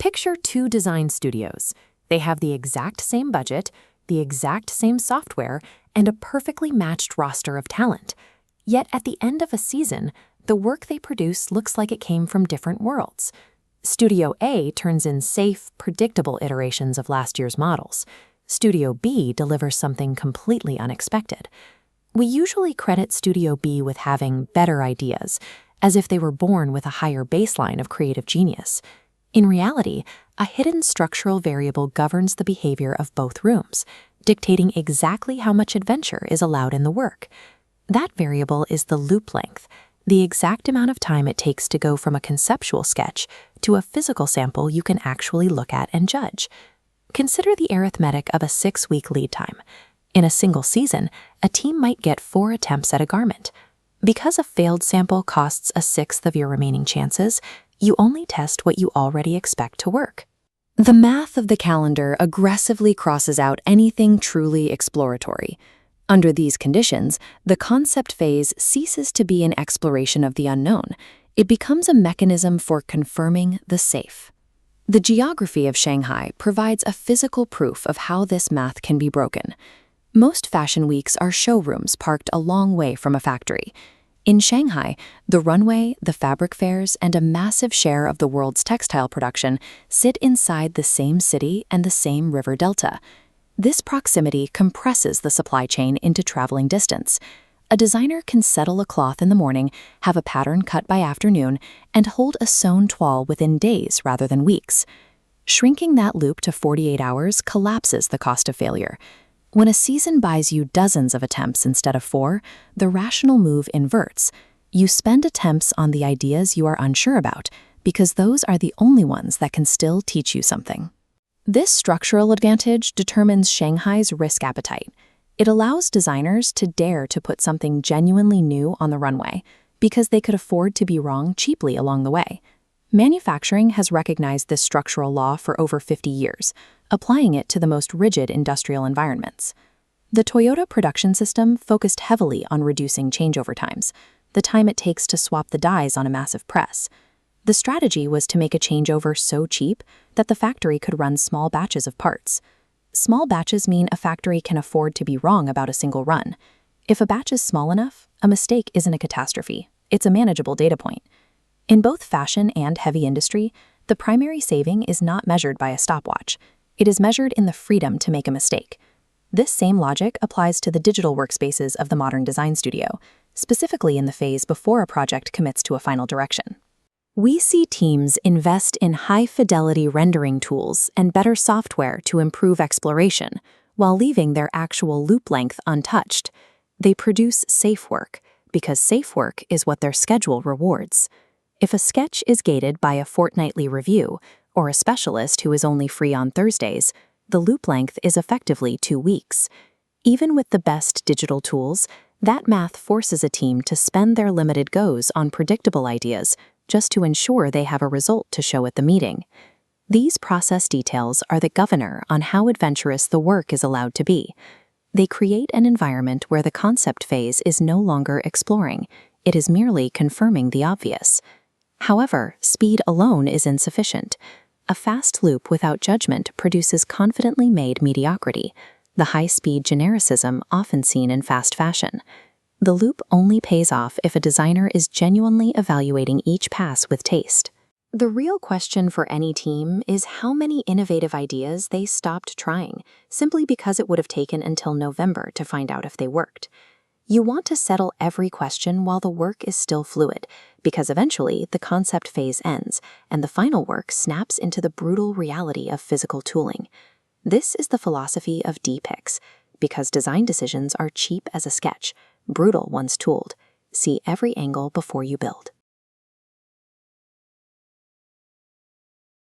Picture two design studios. They have the exact same budget, the exact same software, and a perfectly matched roster of talent. Yet at the end of a season, the work they produce looks like it came from different worlds. Studio A turns in safe, predictable iterations of last year's models. Studio B delivers something completely unexpected. We usually credit Studio B with having better ideas, as if they were born with a higher baseline of creative genius. In reality, a hidden structural variable governs the behavior of both rooms, dictating exactly how much adventure is allowed in the work. That variable is the loop length, the exact amount of time it takes to go from a conceptual sketch to a physical sample you can actually look at and judge. Consider the arithmetic of a 6-week lead time. In a single season, a team might get 4 attempts at a garment. Because a failed sample costs a sixth of your remaining chances, you only test what you already expect to work. The math of the calendar aggressively crosses out anything truly exploratory. Under these conditions, the concept phase ceases to be an exploration of the unknown. It becomes a mechanism for confirming the safe. The geography of Shanghai provides a physical proof of how this math can be broken. Most fashion weeks are showrooms parked a long way from a factory. In Shanghai, the runway, the fabric fairs, and a massive share of the world's textile production sit inside the same city and the same river delta. This proximity compresses the supply chain into traveling distance. A designer can settle a cloth in the morning, have a pattern cut by afternoon, and hold a sewn toile within days rather than weeks. Shrinking that loop to 48 hours collapses the cost of failure. When a season buys you dozens of attempts instead of 4, the rational move inverts. You spend attempts on the ideas you are unsure about, because those are the only ones that can still teach you something. This structural advantage determines Shanghai's risk appetite. It allows designers to dare to put something genuinely new on the runway, because they could afford to be wrong cheaply along the way. Manufacturing has recognized this structural law for over 50 years, applying it to the most rigid industrial environments. The Toyota production system focused heavily on reducing changeover times, the time it takes to swap the dies on a massive press. The strategy was to make a changeover so cheap that the factory could run small batches of parts. Small batches mean a factory can afford to be wrong about a single run. If a batch is small enough, a mistake isn't a catastrophe. It's a manageable data point. In both fashion and heavy industry, the primary saving is not measured by a stopwatch. It is measured in the freedom to make a mistake. This same logic applies to the digital workspaces of the modern design studio, specifically in the phase before a project commits to a final direction. We see teams invest in high-fidelity rendering tools and better software to improve exploration, while leaving their actual loop length untouched. They produce safe work, because safe work is what their schedule rewards. If a sketch is gated by a fortnightly review, or a specialist who is only free on Thursdays, the loop length is effectively 2 weeks. Even with the best digital tools, that math forces a team to spend their limited goes on predictable ideas just to ensure they have a result to show at the meeting. These process details are the governor on how adventurous the work is allowed to be. They create an environment where the concept phase is no longer exploring, it is merely confirming the obvious. However, speed alone is insufficient. A fast loop without judgment produces confidently made mediocrity, the high-speed genericism often seen in fast fashion. The loop only pays off if a designer is genuinely evaluating each pass with taste. The real question for any team is how many innovative ideas they stopped trying, simply because it would have taken until November to find out if they worked. You want to settle every question while the work is still fluid, because eventually the concept phase ends and the final work snaps into the brutal reality of physical tooling. This is the philosophy of Depix, because design decisions are cheap as a sketch, brutal once tooled. See every angle before you build.